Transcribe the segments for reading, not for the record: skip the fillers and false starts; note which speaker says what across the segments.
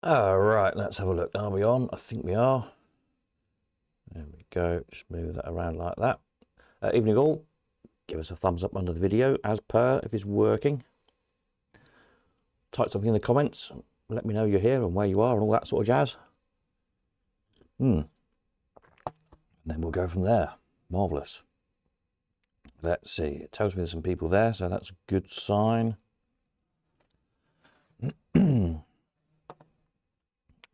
Speaker 1: All right, let's have a look. Are we on? I think we are. There we go. Just move that around like that. Evening all. Give us a thumbs up under the video as per if it's working. Type something in the comments. Let me know you're here and where you are and all that sort of jazz. And then we'll go from there. Marvellous. Let's see. It tells me there's some people there, so that's a good sign.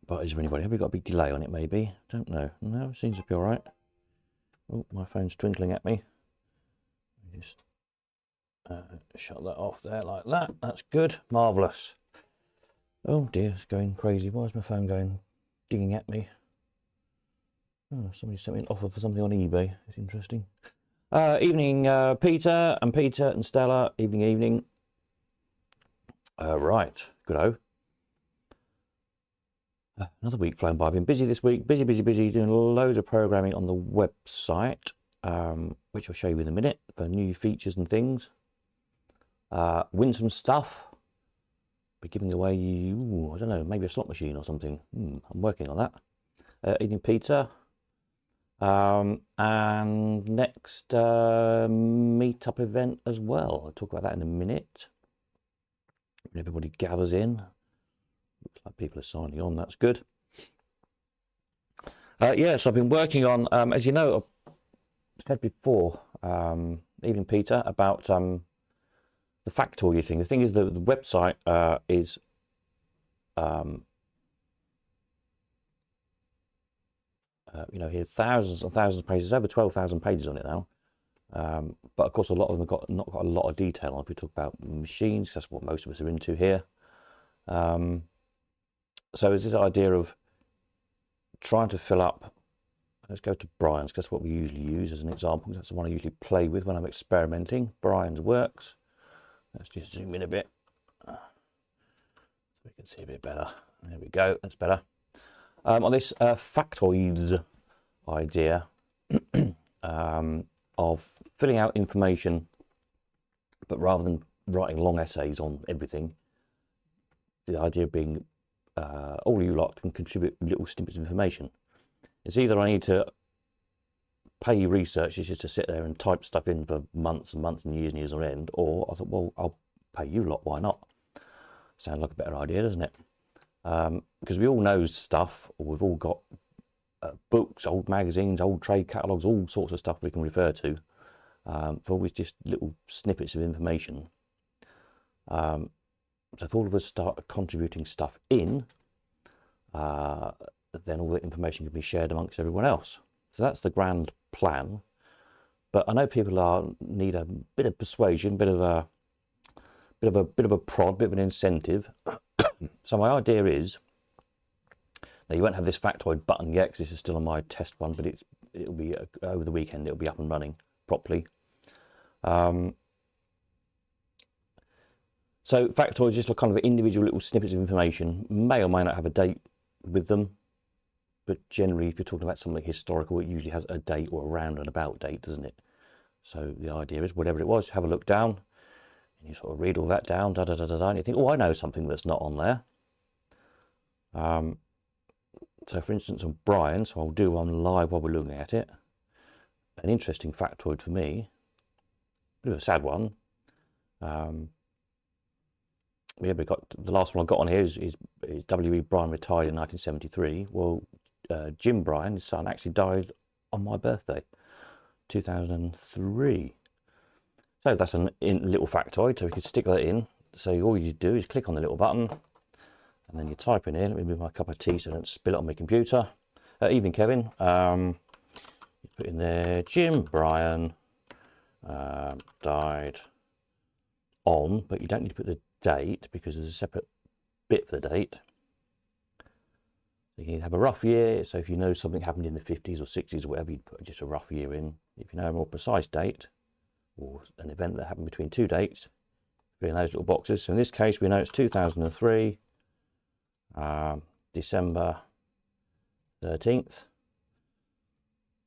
Speaker 1: But is there anybody? Have we got a big delay on it maybe? Don't know. No, seems to be all right. Oh, my phone's twinkling at me. Just shut that off there like that. That's good. Marvellous. Oh dear, it's going crazy. Why is my phone going dinging at me? Oh, somebody sent me an offer for something on eBay. It's interesting. Evening, Peter and Stella. Evening. Right, good-o. Another week flown by. I've been busy this week. Busy, doing loads of programming on the website, which I'll show you in a minute for new features and things. Win some stuff. Be giving away, I don't know, maybe a slot machine or something. I'm working on that. Evening, Peter. And next meetup event as well. I'll talk about that in a minute. When everybody gathers in. Looks like people are signing on, that's good. Yes, I've been working on, as you know, I've said before, even Peter, about the factoid thing. The thing is, the website is you know, here thousands and thousands of pages, over 12,000 pages on it now. But of course, a lot of them have not got a lot of detail on. If we talk about machines, that's what most of us are into here. So it's this idea of trying to fill up. Let's go to Brian's, because that's what we usually use as an example. That's the one I usually play with when I'm experimenting. Brian's works. Let's just zoom in a bit so we can see a bit better. There we go, that's better. On this factoids idea of filling out information, but rather than writing long essays on everything, the idea being all you lot can contribute little snippets of information. It's either I need to pay you researchers just to sit there and type stuff in for months and months and years on end, or I thought, well, I'll pay you lot, why not? Sounds like a better idea, doesn't it? Because we all know stuff, or we've all got books, old magazines, old trade catalogues, all sorts of stuff we can refer to, for always just little snippets of information. So if all of us start contributing stuff in, then all the information can be shared amongst everyone else. So that's the grand plan. But I know people need a bit of persuasion, bit of a prod, bit of an incentive. So my idea is, now you won't have this factoid button yet because this is still on my test one, but it'll be over the weekend. It'll be up and running properly. So factoids just like kind of individual little snippets of information, may or may not have a date with them, but generally if you're talking about something historical, it usually has a date or around and about date, doesn't it? So the idea is, whatever it was, have a look down, and you sort of read all that down, and you think, oh, I know something that's not on there. So for instance, on Brian, so I'll do one live while we're looking at it. An interesting factoid for me, a bit of a sad one. Yeah, we got the last one I got on here is W.E. Bryan retired in 1973. Well, Jim Bryan, his son, actually died on my birthday, 2003. So that's a little factoid, so we could stick that in. So all you do is click on the little button, and then you type in here. Let me move my cup of tea so I don't spill it on my computer. Evening, Kevin. You put in there, Jim Bryan died on, but you don't need to put the date because there's a separate bit for the date. You can have a rough year, so if you know something happened in the 50s or 60s or whatever, you'd put just a rough year in. If you know a more precise date or an event that happened between two dates, put in those little boxes. So in this case, we know it's 2003, December 13th.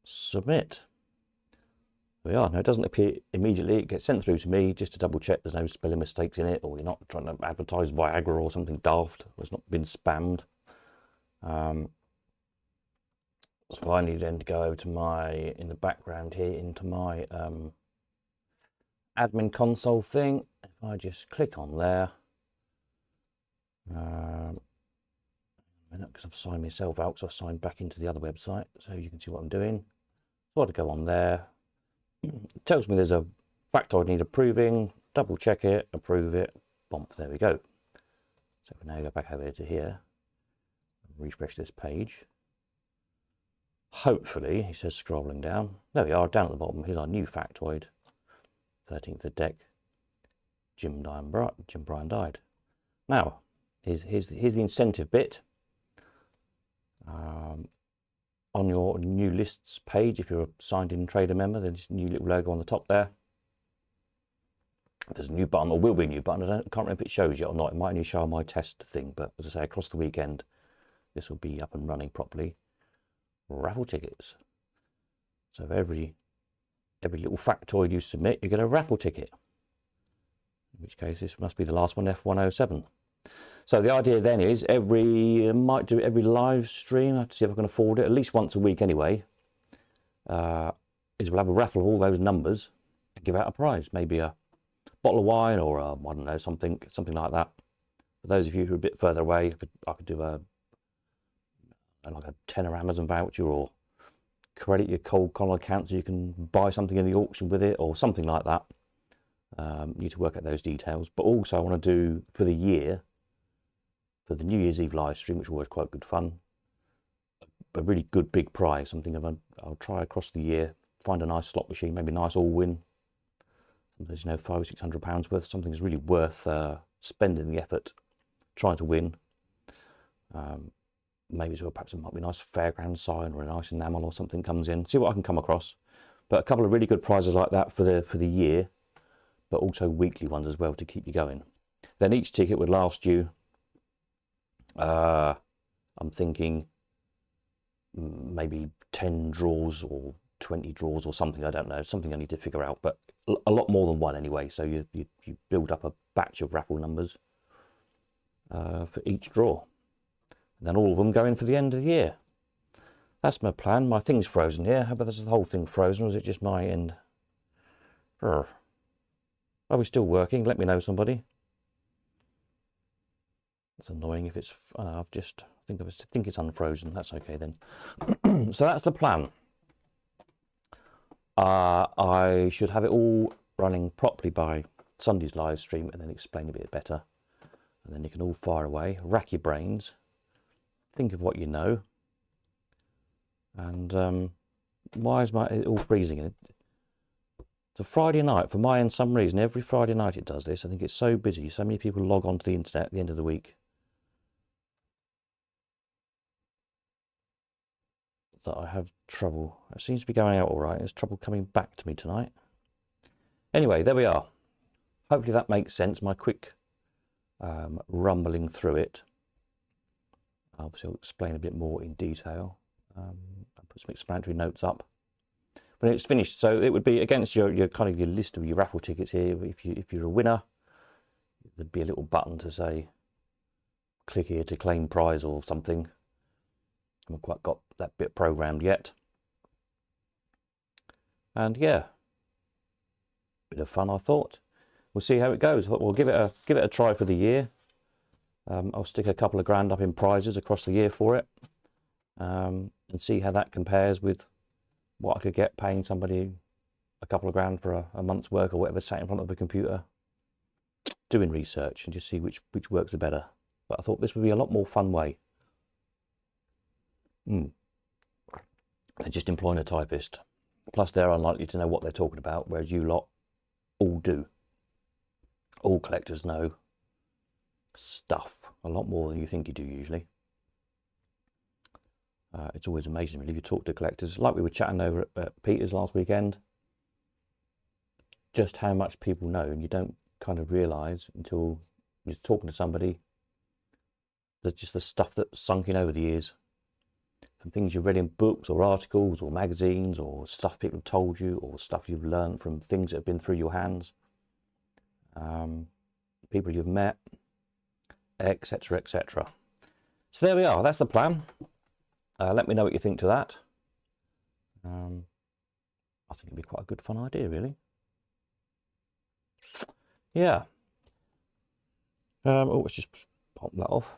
Speaker 1: Submit. We are. Now, it doesn't appear immediately. It gets sent through to me just to double check there's no spelling mistakes in it, or you're not trying to advertise Viagra or something daft, or it's not been spammed. So I need then to go over to my, in the background here, into my admin console thing. If I just click on there, because I've signed myself out, so I've signed back into the other website, so you can see what I'm doing. So I go on there, it tells me there's a factoid need approving, double check it, approve it, bump, there we go. So if we now go back over to here, refresh this page. Hopefully, he says scrolling down. There we are, down at the bottom. Here's our new factoid. 13th of Dec. Jim Bryan died. Now, here's the incentive bit. On your new lists page, if you're a signed in trader member, there's a new little logo on the top there. There's a new button, or will be a new button. I can't remember if it shows yet or not. It might only show on my test thing, but as I say, across the weekend, this will be up and running properly. Raffle tickets. So every little factoid you submit, you get a raffle ticket. In which case, this must be the last one, F107. So the idea then is might do every live stream. I have to see if I can afford it, at least once a week anyway. Is we'll have a raffle of all those numbers and give out a prize, maybe a bottle of wine or I don't know, something like that. For those of you who are a bit further away, I could do like a tenner Amazon voucher, or credit your Cold Collar account so you can buy something in the auction with it, or something like that. Need to work out those details. But also I want to do for the year, for the New Year's Eve live stream, which is always quite good fun, a really good big prize, something I'll try across the year, find a nice slot machine, maybe a nice all-win, there's, you know, £500 or £600 worth, something that's really worth spending the effort trying to win. Maybe as well, perhaps it might be a nice fairground sign or a nice enamel or something comes in. See what I can come across. But a couple of really good prizes like that for the year, but also weekly ones as well to keep you going. Then each ticket would last you, I'm thinking maybe 10 draws or 20 draws or something. I don't know, something I need to figure out, but a lot more than one anyway. So you build up a batch of raffle numbers for each draw. And then all of them go in for the end of the year. That's my plan. My thing's frozen here. How about this, the whole thing frozen, or is it just my end? Are we still working? Let me know, somebody. It's annoying if it's. I think it's unfrozen. That's okay then. So that's the plan. I should have it all running properly by Sunday's live stream, and then explain a bit better. And then you can all fire away, rack your brains. Think of what you know. And why is it all freezing? It's a Friday night. For some reason, every Friday night it does this. I think it's so busy. So many people log onto the internet at the end of the week that I have trouble. It seems to be going out all right. There's trouble coming back to me tonight. Anyway, there we are. Hopefully that makes sense. My quick rumbling through it. Obviously, I'll explain a bit more in detail. I'll put some explanatory notes up when it's finished. So it would be against your kind of your list of your raffle tickets here. If you're a winner, there'd be a little button to say, click here to claim prize or something. I haven't quite got that bit programmed yet. And yeah, bit of fun, I thought. We'll see how it goes. We'll give it a try for the year. I'll stick a couple of grand up in prizes across the year for it, and see how that compares with what I could get paying somebody a couple of grand for a month's work or whatever, sat in front of a computer doing research, and just see which works the better. But I thought this would be a lot more fun way than just employing a typist. Plus, they're unlikely to know what they're talking about, whereas you lot all do. All collectors know stuff a lot more than you think you do usually. It's always amazing really if you talk to collectors, like we were chatting over at Peter's last weekend, just how much people know, and you don't kind of realise until you're talking to somebody. There's just the stuff that's sunk in over the years, from things you've read in books or articles or magazines, or stuff people have told you, or stuff you've learned from things that have been through your hands, people you've met, etc., etc. So there we are. That's the plan. Let me know what you think to that. I think it'd be quite a good fun idea, really. Yeah. Oh, let's just pop that off.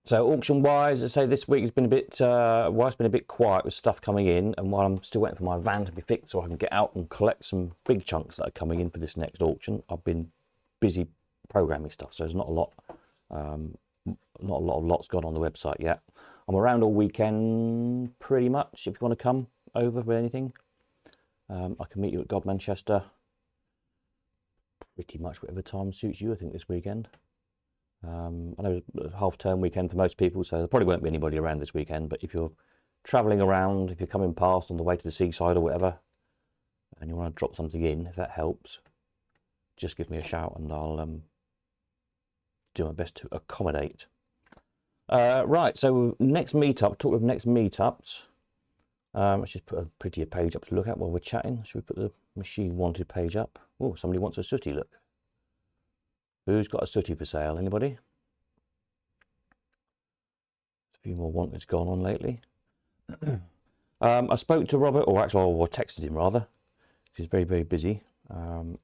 Speaker 1: So auction-wise, I say this week has been a bit, well, it's been a bit quiet with stuff coming in, and while I'm still waiting for my van to be fixed so I can get out and collect some big chunks that are coming in for this next auction, I've been busy programming stuff, so there's not a lot of lots gone on the website yet. I'm around all weekend, pretty much, if you want to come over with anything. I can meet you at God Manchester, pretty much whatever time suits you, I think, this weekend. I know it's a half-term weekend for most people, so there probably won't be anybody around this weekend, but if you're travelling around, if you're coming past on the way to the seaside or whatever, and you want to drop something in, if that helps, just give me a shout and I'll do my best to accommodate. Right, so next meetup, talk of next meetups. Let's just put a prettier page up to look at while we're chatting. Should we put the machine wanted page up? Oh, somebody wants a sooty, look. Who's got a sooty for sale? Anybody? A few more wanteds gone on lately. I spoke to Robert, or actually I texted him rather. He's very, very busy.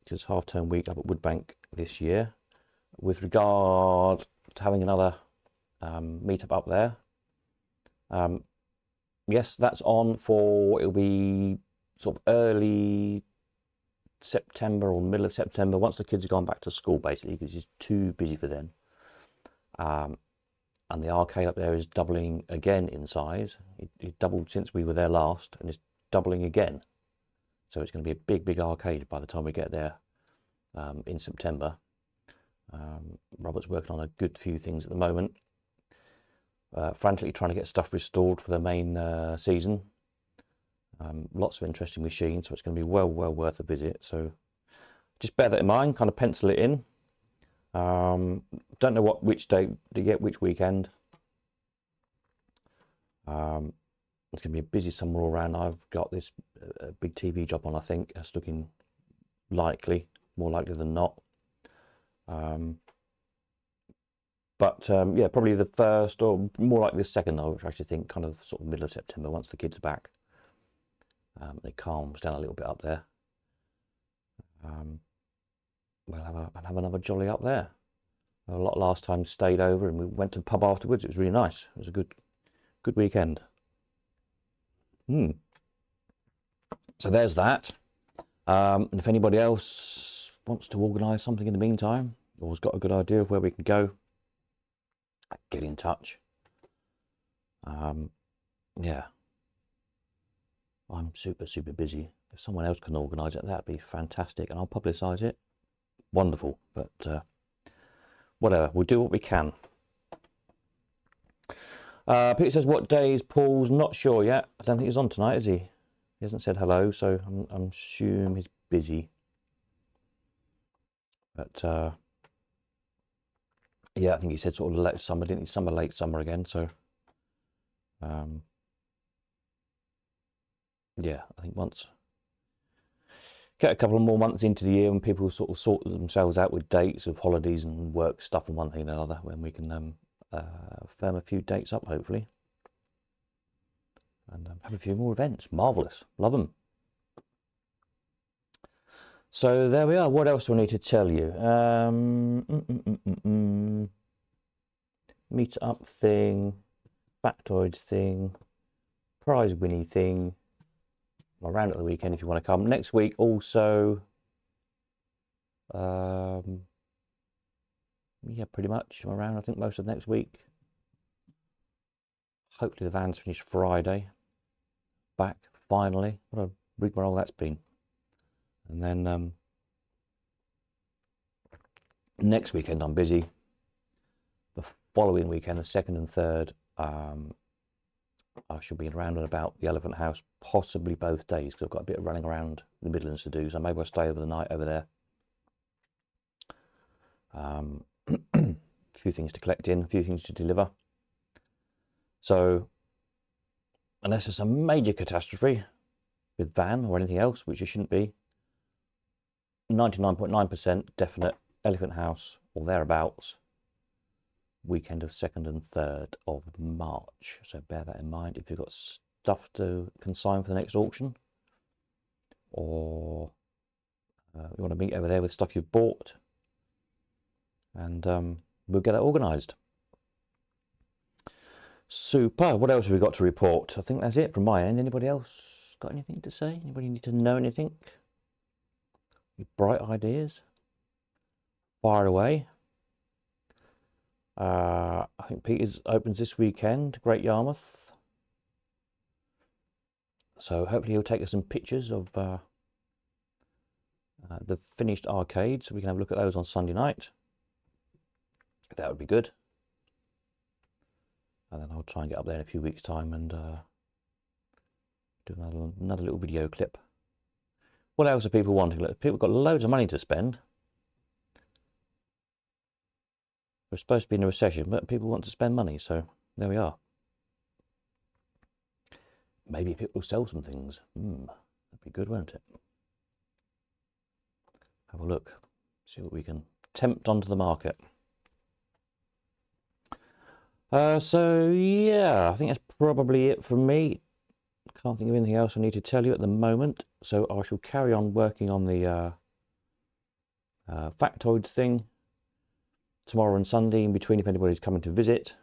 Speaker 1: It's half-term week up at Woodbank this year. With regard to having another meetup up there, yes, that's on for, it'll be sort of early September or middle of September, once the kids have gone back to school, basically, because it's too busy for them. And the arcade up there is doubling again in size. It doubled since we were there last, and it's doubling again. So it's going to be a big, big arcade by the time we get there in September. Robert's working on a good few things at the moment. Frantically trying to get stuff restored for the main season. Lots of interesting machines, so it's going to be well worth a visit. So just bear that in mind, kind of pencil it in. Don't know which day to get, which weekend. It's going to be a busy summer all around. I've got this big TV job on, I think. It's looking likely, more likely than not. Yeah, probably the first, or more like the second, I would actually think, kind of sort of middle of September, once the kids are back. It calms down a little bit up there. We'll have another jolly up there. A lot last time stayed over, and we went to the pub afterwards. It was really nice. It was a good weekend. So there's that. And if anybody else wants to organise something in the meantime, or has got a good idea of where we can go, get in touch. Yeah, I'm super busy. If someone else can organise it, that'd be fantastic, and I'll publicise it. Wonderful. But whatever, we'll do what we can. Peter says, what day is Paul's? Not sure yet. I don't think he's on tonight, is he? He hasn't said hello, so I'm assuming he's busy. But yeah, I think he said sort of late summer, didn't he? Late summer again. So yeah, I think once get a couple of more months into the year when people sort of sort themselves out with dates of holidays and work stuff and one thing and another, when we can firm a few dates up, hopefully, and have a few more events. Marvellous. Love them. So there we are. What else do I need to tell you? Meet up thing, factoids thing, prize winning thing. I'm around at the weekend if you want to come. Next week also, yeah, pretty much. I'm around, I think, most of next week. Hopefully the van's finished Friday. Back, finally. What a rigmarole that's been. And then next weekend I'm busy. The following weekend, the 2nd and 3rd, I should be around and about the Elephant House, possibly both days, because I've got a bit of running around the Midlands to do, so maybe I'll stay over the night over there. A few things to collect in, a few things to deliver. So, unless there's a major catastrophe with van or anything else, which it shouldn't be, 99.9% definite Elephant House or thereabouts weekend of 2nd and 3rd of March. So bear that in mind if you've got stuff to consign for the next auction, or you want to meet over there with stuff you've bought, and we'll get that organised. Super. What else have we got to report? I think that's it from my end. Anybody else got anything to say? Anybody need to know anything? Any bright ideas? Fire away. I think Peter's opens this weekend, Great Yarmouth. So hopefully he'll take us some pictures of the finished arcades, so we can have a look at those on Sunday night. That would be good. And then I'll try and get up there in a few weeks' time and do another little video clip. What else are people wanting? People have got loads of money to spend. We're supposed to be in a recession, but people want to spend money, so there we are. Maybe people will sell some things. That'd be good, won't it? Have a look. See what we can tempt onto the market. So yeah, I think that's probably it from me. Can't think of anything else I need to tell you at the moment. So I shall carry on working on the factoids thing tomorrow and Sunday in between if anybody's coming to visit.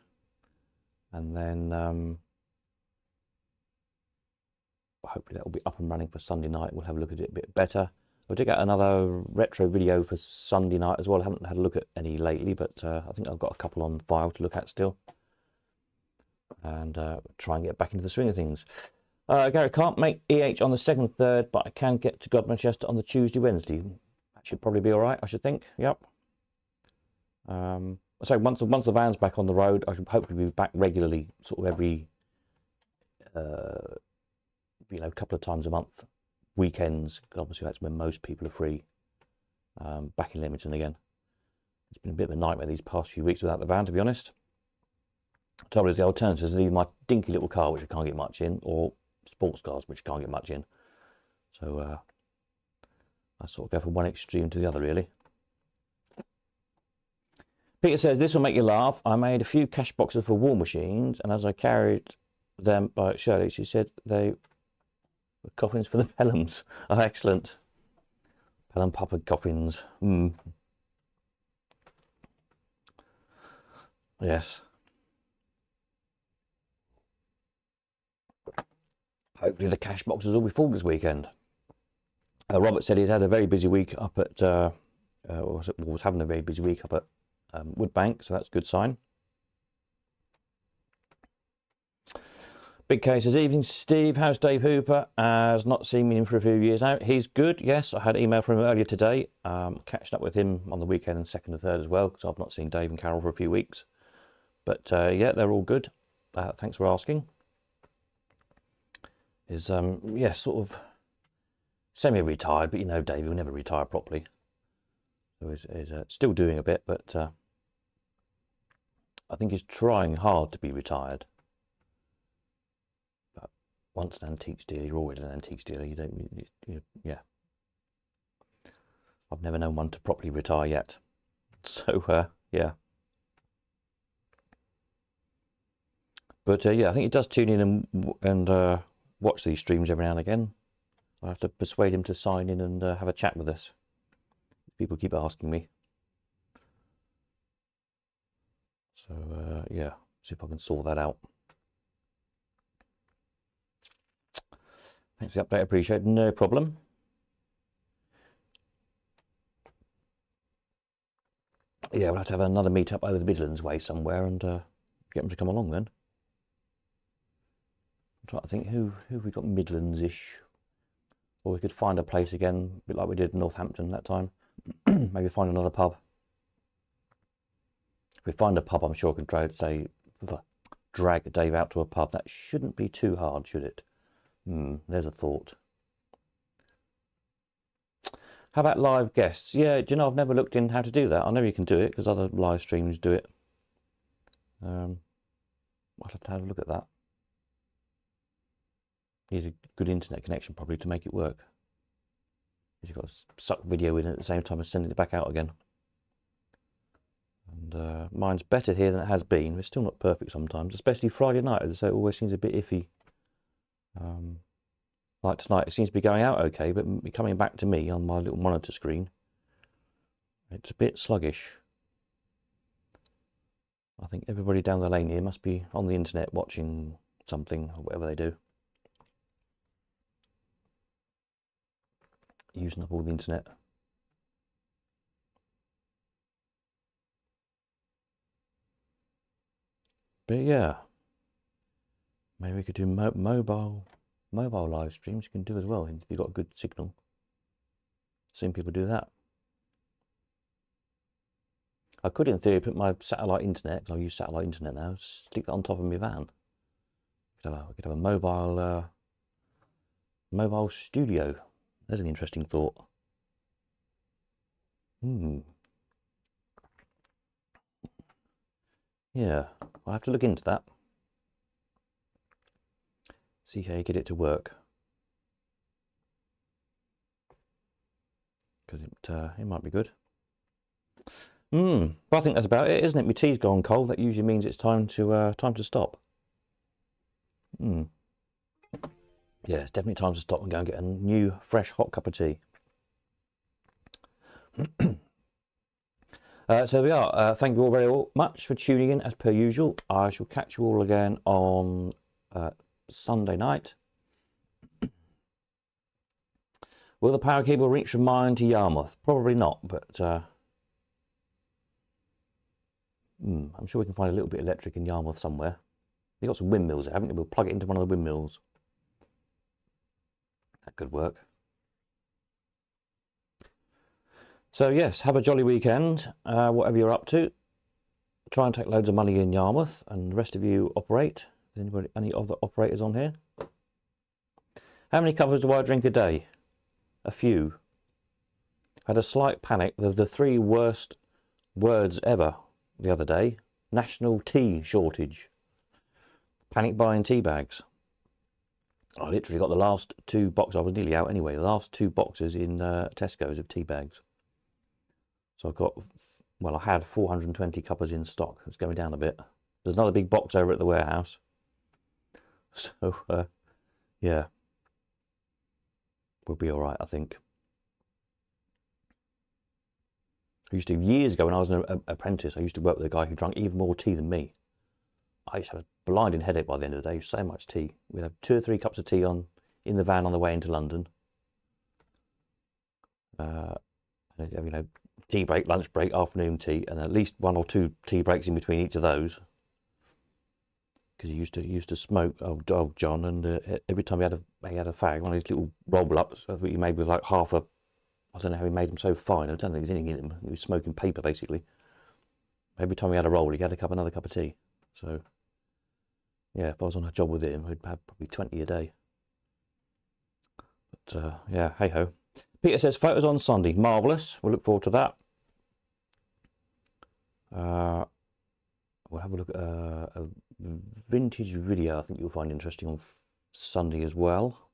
Speaker 1: And then hopefully that will be up and running for Sunday night. We'll have a look at it a bit better. I did get another retro video for Sunday night as well. I haven't had a look at any lately, but I think I've got a couple on file to look at still. And try and get back into the swing of things. Gary, can't make EH on the 2nd, 3rd, but I can get to Godmanchester on the Tuesday, Wednesday. That should probably be all right, I should think. Yep. So once the van's back on the road, I should hopefully be back regularly, sort of every, couple of times a month, weekends. Obviously, that's when most people are free. Back in Leamington again. It's been a bit of a nightmare these past few weeks without the van, to be honest. The trouble is the alternatives are either my dinky little car, which I can't get much in, or sports cars, which I can't get much in. So I sort of go from one extreme to the other, really. Peter says, this will make you laugh. I made a few cash boxes for War Machines, and as I carried them by Shirley, she said they were coffins for the Pelhams. Oh, excellent. Pelham Papa coffins. Yes. Hopefully the cash boxes will be full this weekend. Robert said he'd had a very busy week up at, was having a very busy week up at Woodbank, so that's a good sign. Big K says, evening Steve, how's Dave Hooper? Has not seen me in for a few years now. He's good, yes. I had an email from him earlier today. Catching up with him on the weekend and 2nd and 3rd as well, because I've not seen Dave and Carol for a few weeks. But yeah, they're all good. Thanks for asking. Is yeah, sort of semi-retired, but you know Dave will never retire properly. So he's still doing a bit, but I think he's trying hard to be retired. But once an antiques dealer, you're always an antiques dealer. You don't, yeah. I've never known one to properly retire yet. So yeah. But yeah, I think he does tune in and watch these streams every now and again. I have to persuade him to sign in and have a chat with us. People keep asking me. So yeah, see if I can sort that out. Thanks for the update, appreciate it. No problem. Yeah, we'll have to have another meet up over the Midlands way somewhere and get them to come along then. I'm trying to think who we got Midlands-ish. Or we could find a place again, a bit like we did in Northampton that time. Maybe find another pub. If we find a pub, I'm sure I can drag Dave out to a pub. That shouldn't be too hard, should it? There's a thought. How about live guests? Yeah, do you know, I've never looked in how to do that. I know you can do it because other live streams do it. I'll have to have a look at that. Need a good internet connection probably to make it work. You've got to suck video in at the same time as sending it back out again. And mine's better here than it has been. It's still not perfect sometimes, especially Friday night, as I say, it always seems a bit iffy. Like tonight, it seems to be going out okay, but coming back to me on my little monitor screen, it's a bit sluggish. I think everybody down the lane here must be on the internet watching something, or whatever they do. Using up all the internet. But yeah, maybe we could do mobile live streams. You can do as well if you've got a good signal. Seen people do that. I could, in theory, put my satellite internet, because I use satellite internet now, stick that on top of my van. We could have a mobile studio. There's an interesting thought. Yeah, I'll have to look into that. See how you get it to work. Because it might be good. But I think that's about it, isn't it? My tea's gone cold. That usually means it's time to stop. Yeah, it's definitely time to stop and go and get a new, fresh, hot cup of tea. So we are. Thank you all very much for tuning in, as per usual. I shall catch you all again on Sunday night. Will the power cable reach from mine to Yarmouth? Probably not, but I'm sure we can find a little bit of electric in Yarmouth somewhere. You've got some windmills, haven't you? We'll plug it into one of the windmills. That could work. So yes, have a jolly weekend, whatever you're up to. Try and take loads of money in Yarmouth, and the rest of you operate. Is anybody, any other operators on here? How many cups do I drink a day? A few. Had a slight panic. The three worst words ever the other day. National tea shortage. Panic buying tea bags. I literally got the last 2 boxes. I was nearly out anyway. The last 2 boxes in Tesco's of tea bags. So I've got, well, I had 420 cuppers in stock. It's going down a bit. There's another big box over at the warehouse. So, yeah. We'll be all right, I think. I used to, years ago when I was an apprentice, I used to work with a guy who drank even more tea than me. I used to have a blinding headache by the end of the day. So much tea. We'd have 2 or 3 cups of tea in the van on the way into London. You know, tea break, lunch break, afternoon tea, and at least 1 or 2 tea breaks in between each of those. Because he used to smoke, old John, and every time he had a fag, one of these little roll-ups, I think he made with like half a, I don't know how he made them so fine. I don't think there's anything in him. He was smoking paper basically. Every time he had a roll, he had another cup of tea. So yeah, if I was on a job with him, we'd have probably 20 a day. But yeah, hey ho. Peter says photos on Sunday, marvellous. We'll look forward to that. We'll have a look at a vintage video I think you'll find interesting on Sunday as well.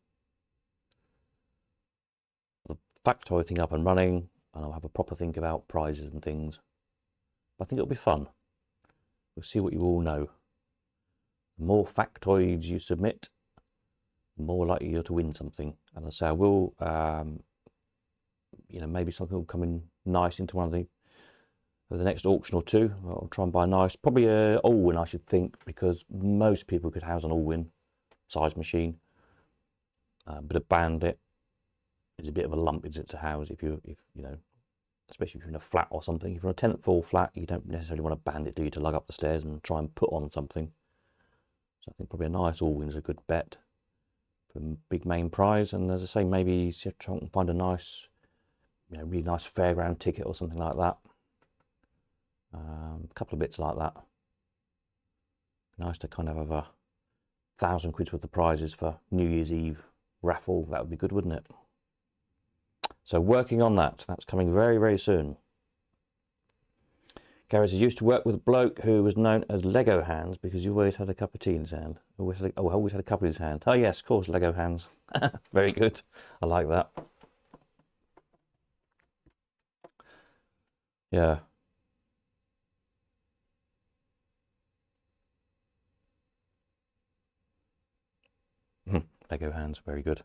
Speaker 1: The factoid thing up and running, and I'll have a proper think about prizes and things. I think it'll be fun. We'll see what you all know. The more factoids you submit, the more likely you're to win something. And I say I will, you know, maybe something will come in nice into one of the next auction or 2. I'll try and buy a nice, probably a Allwyn, I should think, because most people could house an Allwyn size machine. But a Bandit is a bit of a lump, is it, to house if you know, especially if you're in a flat or something. If you're on a tenant floor flat, you don't necessarily want a Bandit, do you, to lug up the stairs and try and put on something. So I think probably a nice Allwyn is a good bet for a big main prize. And as I say, maybe try and find a nice, you know, really nice fairground ticket or something like that. A couple of bits like that. Nice to kind of have 1,000 quid worth of prizes for New Year's Eve raffle. That would be good, wouldn't it? So working on that. That's coming very, very soon. Gareth says, used to work with a bloke who was known as Lego Hands because he always had a cup of tea in his hand. Always had a cup in his hand. Oh yes, of course, Lego Hands. Very good. I like that. Yeah. Lego hands, very good.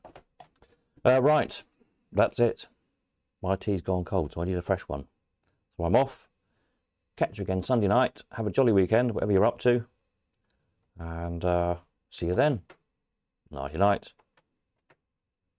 Speaker 1: Right, that's it. My tea's gone cold, so I need a fresh one. So I'm off. Catch you again Sunday night. Have a jolly weekend, whatever you're up to. And see you then. Nighty night.